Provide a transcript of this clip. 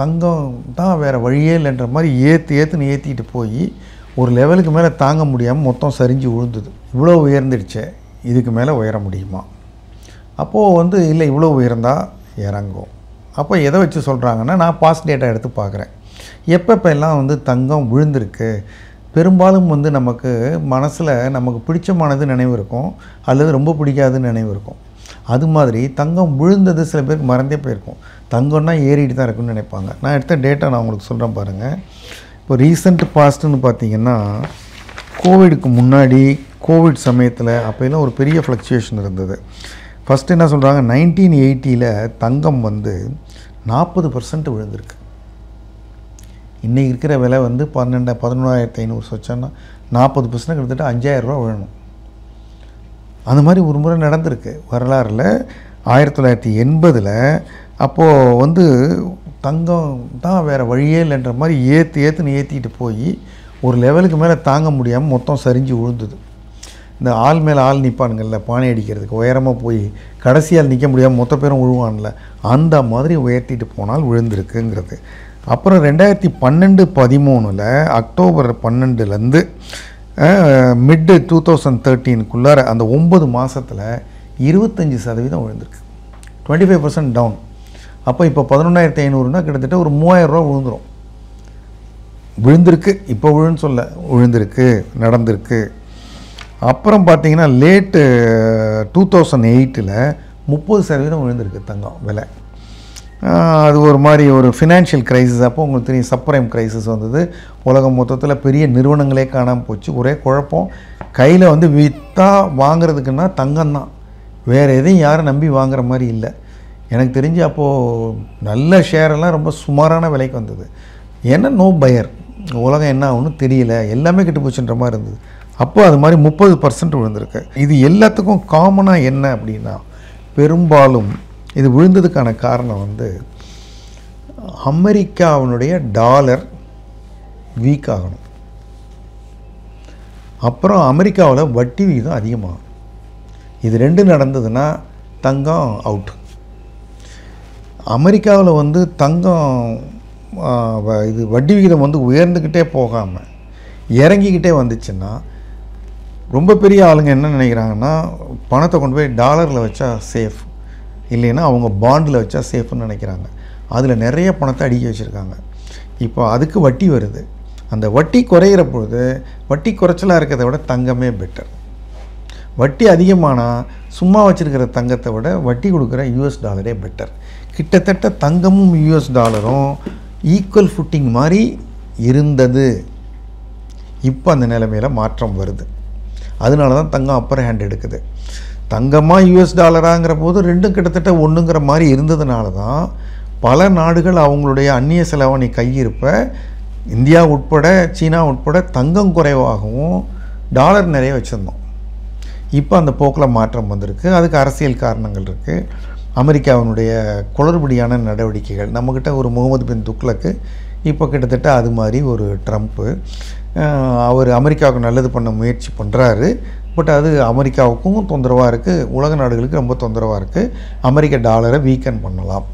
தங்கம் தான் வேறு வழியே இல்லைன்ற மாதிரி ஏற்றிட்டு போய் ஒரு லெவலுக்கு மேலே தாங்க முடியாமல் மொத்தம் சரிஞ்சு விழுந்தது. இவ்வளோ உயர்ந்துடுச்சே, இதுக்கு மேலே உயர முடியுமா? அப்போது இல்லை இவ்வளோ உயர்ந்தால் இறங்கும். அப்போ எதை வச்சு சொல்கிறாங்கன்னா, நான் பாஸ்ட் டேட்டா எடுத்து பார்க்குறேன். எப்பப்பெல்லாம் தங்கம் விழுந்திருக்கு, பெரும்பாலும் நமக்கு மனசில் நமக்கு பிடிச்சமானது நினைவு இருக்கும், அல்லது ரொம்ப பிடிக்காதுன்னு நினைவு இருக்கும். அது மாதிரி தங்கம் விழுந்தது சில பேருக்கு மறந்தே போயிருக்கும். தங்கம்னா ஏறிட்டு தான் இருக்குன்னு நினைப்பாங்க. நான் எடுத்த டேட்டா நான் உங்களுக்கு சொல்கிறேன் பாருங்கள். இப்போ ரீசெண்ட் பாஸ்ட்டுன்னு பார்த்தீங்கன்னா, கோவிடுக்கு முன்னாடி கோவிட் சமயத்தில் அப்போலாம் ஒரு பெரிய ஃப்ளக்சுவேஷன் இருந்தது. ஃபஸ்ட்டு என்ன சொல்கிறாங்க, 1980 தங்கம் 40% விழுந்திருக்கு. இன்றைக்கி இருக்கிற விலை 11,500 வச்சோன்னா 40% கிட்டத்தட்ட 5,000 ரூபா விழணும். அந்த மாதிரி ஒரு முறை நடந்திருக்கு வரலாறில். 1980 அப்போது தங்கம் தான் வேறு வழியே இல்லைன்ற மாதிரி ஏற்றிட்டு போய் ஒரு லெவலுக்கு மேலே தாங்க முடியாமல் மொத்தம் சரிஞ்சு விழுந்தது. இந்த ஆள் மேலே ஆள் நிற்பானுங்கள்ல பானை அடிக்கிறதுக்கு, உயரமாக போய் கடைசியால் நிற்க முடியாமல் மொத்த பேரும் விழுவான்ல, அந்த மாதிரி உயர்த்திட்டு போனால் விழுந்திருக்குங்கிறது. அப்புறம் 2012-13 அக்டோபர் 12 மிட் 2013 அந்த 9 மாதத்தில் 25% விழுந்திருக்கு. 25% டவுன். அப்போ இப்போ 11,500 கிட்டத்தட்ட ஒரு 3,000 ரூபா விழுந்துடும். விழுந்திருக்கு, இப்போ விழுன்னு சொல்ல, விழுந்திருக்கு, நடந்திருக்கு. அப்புறம் பார்த்திங்கன்னா லேட்டு 2008 30% விழுந்திருக்கு தங்கம் விலை. அது ஒரு மாதிரி ஒரு ஃபினான்ஷியல் க்ரைசிஸ். அப்போ உங்களுக்கு தெரியும், சப்ரைம் க்ரைசிஸ் வந்தது. உலகம் மொத்தத்தில் பெரிய நிறுவனங்களே காணாமல் போச்சு. ஒரே குழப்பம். கையில் விற்றா வாங்கிறதுக்குன்னா தங்கம் தான், வேறு எதையும் யாரும் நம்பி வாங்குற மாதிரி இல்லை. எனக்கு தெரிஞ்சு அப்போது நல்ல ஷேரெல்லாம் ரொம்ப சுமாரான விலைக்கு வந்தது. ஏன்னா நோ பயர், உலகம் என்ன ஆகுன்னு தெரியல, எல்லாமே கெட்டு போச்சுன்ற மாதிரி இருந்தது. அப்போ அது மாதிரி 30% விழுந்திருக்கு. இது எல்லாத்துக்கும் காமனாக என்ன அப்படின்னா, பெரும்பாலும் இது விழுந்ததுக்கான காரணம் அமெரிக்காவினுடைய டாலர் வீக் ஆகணும். அப்புறம் அமெரிக்காவில் வட்டி விகிதம் அதிகமாகும். இது ரெண்டும் நடந்ததுன்னா தங்கம் அவுட். அமெரிக்காவில் தங்கம் இது வட்டி விகிதம் உயர்ந்துக்கிட்டே போகாமல் இறங்கிக்கிட்டே வந்துச்சுன்னா, ரொம்ப பெரிய ஆளுங்க என்ன நினைக்கிறாங்கன்னா, பணத்தை கொண்டு போய் டாலரில் வச்சா சேஃப், இல்லைன்னா அவங்க பாண்டில் வச்சா சேஃப்னு நினைக்கிறாங்க. அதில் நிறைய பணத்தை அடிக்க வச்சுருக்காங்க. இப்போ அதுக்கு வட்டி வருது. அந்த வட்டி குறையிற பொழுது, வட்டி குறைச்சலாக இருக்கிறத விட தங்கமே பெட்டர். வட்டி அதிகமானால் சும்மா வச்சுருக்கிற தங்கத்தை விட வட்டி கொடுக்குற யூஎஸ் டாலரே பெட்டர். கிட்டத்தட்ட தங்கமும் யூஎஸ் டாலரும் ஈக்குவல் ஃபுட்டிங் மாதிரி இருந்தது. இப்போ அந்த நிலைமையில் மாற்றம் வருது. அதனால தான் தங்கம் அப்பர் ஹேண்ட் எடுக்குது. தங்கமாக யூஎஸ் டாலராங்கிற போது ரெண்டும் கிட்டத்தட்ட ஒன்றுங்கிற மாதிரி இருந்ததுனால தான் பல நாடுகள் அவங்களுடைய அந்நிய செலாவணி கையிருப்பை, இந்தியா உட்பட சீனா உட்பட, தங்கம் குறைவாகவும் டாலர் நிறைய வச்சுருந்தோம். இப்போ அந்த போக்கில் மாற்றம் வந்திருக்கு. அதுக்கு அரசியல் காரணங்கள் இருக்குது. அமெரிக்காவினுடைய குளறுபடியான நடவடிக்கைகள். நம்மக்கிட்ட ஒரு முகமது பின் துக்ளக்கு, இப்போ கிட்டத்தட்ட அது மாதிரி ஒரு ட்ரம்ப்பு. அவர் அமெரிக்காவுக்கு நல்லது பண்ண முயற்சி பண்ணுறாரு. பட் அது அமெரிக்காவுக்கும் தொந்தரவாக இருக்குது, உலக நாடுகளுக்கு ரொம்ப தொந்தரவாக இருக்குது. அமெரிக்க டாலரை வீக்கன் பண்ணலாம்.